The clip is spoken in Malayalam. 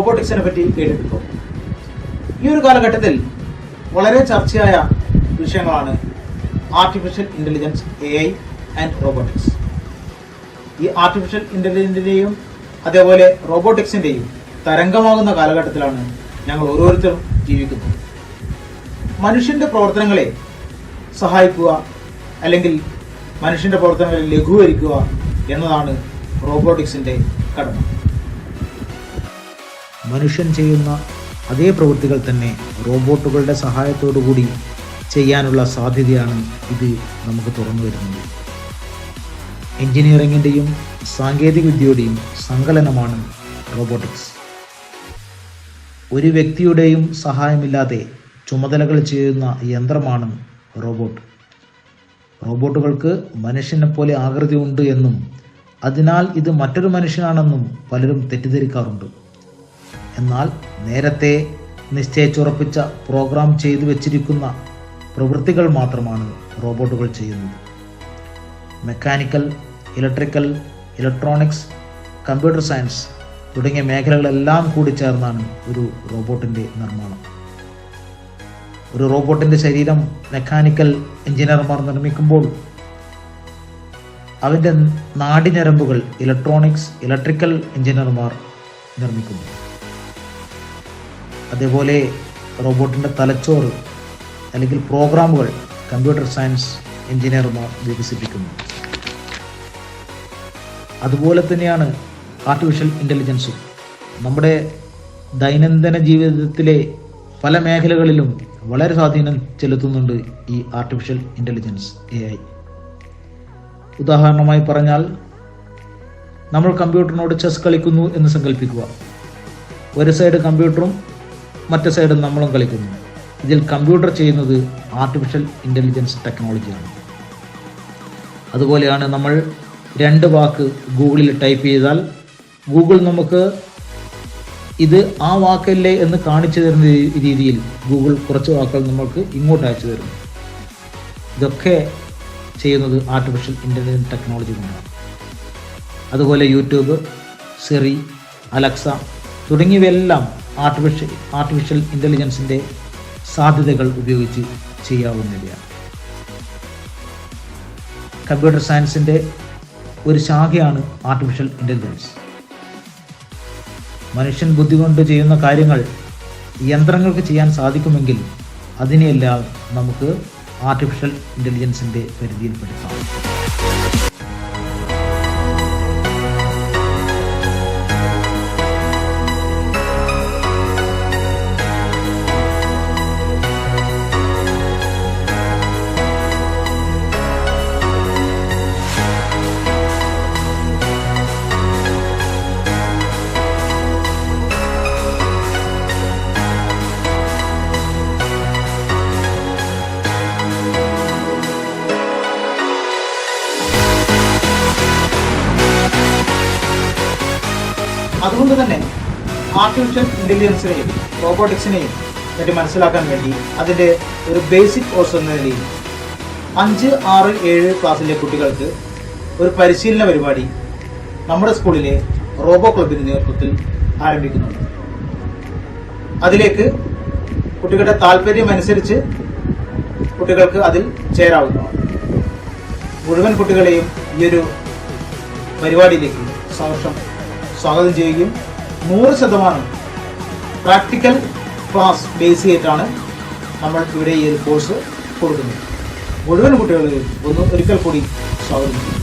റോബോട്ടിക്സിനെ പറ്റി കേട്ടിട്ടുണ്ടോ? ഈ ഒരു കാലഘട്ടത്തിൽ വളരെ ചർച്ചയായ വിഷയങ്ങളാണ് artificial intelligence, AI and robotics. ഈ ആർട്ടിഫിഷ്യൽ ഇന്റലിജൻസിന്റെയും അതേപോലെ റോബോട്ടിക്സിന്റെയും തരംഗമാകുന്ന കാലഘട്ടത്തിലാണ് ഞങ്ങൾ ഓരോരുത്തരും ജീവിക്കുന്നത്. മനുഷ്യന്റെ പ്രവർത്തനങ്ങളെ സഹായിക്കുക അല്ലെങ്കിൽ മനുഷ്യന്റെ പ്രവർത്തനങ്ങളെ ലഘൂകരിക്കുക എന്നതാണ് റോബോട്ടിക്സിന്റെ കടമ. മനുഷ്യൻ ചെയ്യുന്ന അതേ പ്രവൃത്തികൾ തന്നെ റോബോട്ടുകളുടെ സഹായത്തോടുകൂടി ചെയ്യാനുള്ള സാധ്യതയാണ് ഇത് നമുക്ക് തുറന്നു വരുന്നത്. എഞ്ചിനീയറിംഗിൻ്റെയും സാങ്കേതിക വിദ്യയുടെയും സങ്കലനമാണ് റോബോട്ടിക്സ്. ഒരു വ്യക്തിയുടെയും സഹായമില്ലാതെ ചുമതലകൾ ചെയ്യുന്ന യന്ത്രമാണ് റോബോട്ട്. റോബോട്ടുകൾക്ക് മനുഷ്യനെ പോലെ ആകൃതി ഉണ്ട് എന്നും അതിനാൽ ഇത് മറ്റൊരു മനുഷ്യനാണെന്നും പലരും തെറ്റിദ്ധരിക്കാറുണ്ട്. എന്നാൽ നേരത്തെ നിശ്ചയിച്ചുറപ്പിച്ച പ്രോഗ്രാം ചെയ്തു വച്ചിരിക്കുന്ന പ്രവൃത്തികൾ മാത്രമാണ് റോബോട്ടുകൾ ചെയ്യുന്നത്. Mechanical, electrical, electronics, computer science തുടങ്ങിയ മേഖലകളെല്ലാം കൂടി ചേർന്നാണ് ഒരു റോബോട്ടിൻ്റെ നിർമ്മാണം. ഒരു റോബോട്ടിൻ്റെ ശരീരം മെക്കാനിക്കൽ എഞ്ചിനീയർമാർ നിർമ്മിക്കുമ്പോൾ അതിൻ്റെ നാഡിഞരമ്പുകൾ ഇലക്ട്രിക്കൽ എഞ്ചിനീയർമാർ നിർമ്മിക്കുന്നു. അതേപോലെ റോബോട്ടിൻ്റെ തലച്ചോറ് അല്ലെങ്കിൽ പ്രോഗ്രാമുകൾ കമ്പ്യൂട്ടർ സയൻസ് എഞ്ചിനീയർമാർ വികസിപ്പിക്കുന്നു. അതുപോലെ തന്നെയാണ് ആർട്ടിഫിഷ്യൽ ഇൻ്റലിജൻസും. നമ്മുടെ ദൈനംദിന ജീവിതത്തിലെ പല മേഖലകളിലും വളരെ സ്വാധീനം ചെലുത്തുന്നുണ്ട് ഈ ആർട്ടിഫിഷ്യൽ ഇൻ്റലിജൻസ്, AI. ഉദാഹരണമായി പറഞ്ഞാൽ, നമ്മൾ കമ്പ്യൂട്ടറിനോട് ചെസ് കളിക്കുന്നു എന്ന് സങ്കല്പിക്കുക. ഒരു സൈഡ് കമ്പ്യൂട്ടറും മറ്റേ സൈഡ് നമ്മളും കളിക്കുന്നു. ഇതിൽ കമ്പ്യൂട്ടർ ചെയ്യുന്നത് ആർട്ടിഫിഷ്യൽ ഇൻ്റലിജൻസ് ടെക്നോളജിയാണ്. അതുപോലെയാണ് നമ്മൾ 2 വാക്ക് ഗൂഗിളിൽ ടൈപ്പ് ചെയ്താൽ ഗൂഗിൾ നമുക്ക് ഇത് ആ വാക്കല്ലേ എന്ന് കാണിച്ചു തരുന്ന രീതിയിൽ ഗൂഗിൾ കുറച്ച് വാക്കുകൾ നമ്മൾക്ക് ഇങ്ങോട്ട് അയച്ചു തരുന്നു. ഇതൊക്കെ ചെയ്യുന്നത് ആർട്ടിഫിഷ്യൽ ഇൻ്റലിജൻസ് ടെക്നോളജി കൊണ്ടാണ്. അതുപോലെ യൂട്യൂബ്, സിറി, അലക്സ തുടങ്ങിയവയെല്ലാം ആർട്ടിഫിഷ്യൽ ഇൻ്റലിജൻസിൻ്റെ സാധ്യതകൾ ഉപയോഗിച്ച് ചെയ്യാവുന്നവയാണ്. കമ്പ്യൂട്ടർ സയൻസിൻ്റെ ഒരു ശാഖയാണ് ആർട്ടിഫിഷ്യൽ ഇൻ്റലിജൻസ്. മനുഷ്യൻ ബുദ്ധി കൊണ്ട് ചെയ്യുന്ന കാര്യങ്ങൾ യന്ത്രങ്ങൾക്ക് ചെയ്യാൻ സാധിക്കുമെങ്കിൽ അതിനെയെല്ലാം നമുക്ക് ആർട്ടിഫിഷ്യൽ ഇൻ്റലിജൻസിൻ്റെ പരിധിയിൽപ്പെടുത്താം. അതുകൊണ്ട് തന്നെ ആർട്ടിഫിഷ്യൽ ഇൻ്റലിജൻസിനെയും റോബോട്ടിക്സിനെയും പറ്റി മനസ്സിലാക്കാൻ വേണ്ടി അതിൻ്റെ ഒരു ബേസിക് കോഴ്സ് എന്ന നിലയിൽ 5, 6, 7 ക്ലാസ്സിലെ കുട്ടികൾക്ക് ഒരു പരിശീലന പരിപാടി നമ്മുടെ സ്കൂളിലെ റോബോ ക്ലബിൻ്റെ നേതൃത്വത്തിൽ ആരംഭിക്കുന്നുണ്ട്. അതിലേക്ക് കുട്ടികളുടെ താല്പര്യമനുസരിച്ച് കുട്ടികൾക്ക് അതിൽ ചേരാവുന്നതാണ്. മുഴുവൻ കുട്ടികളെയും ഈ ഒരു പരിപാടിയിലേക്ക് സ്വാഗതം ചെയ്യുകയും 100% പ്രാക്ടിക്കൽ ക്ലാസ് ബേസ് ചെയ്തിട്ടാണ് നമ്മൾ ഇവിടെ ഈ ഒരു കോഴ്സ് കൊടുക്കുന്നത്. മുഴുവൻ കുട്ടികളെയും ഒരിക്കൽ കൂടി സ്വാഗതം ചെയ്യും.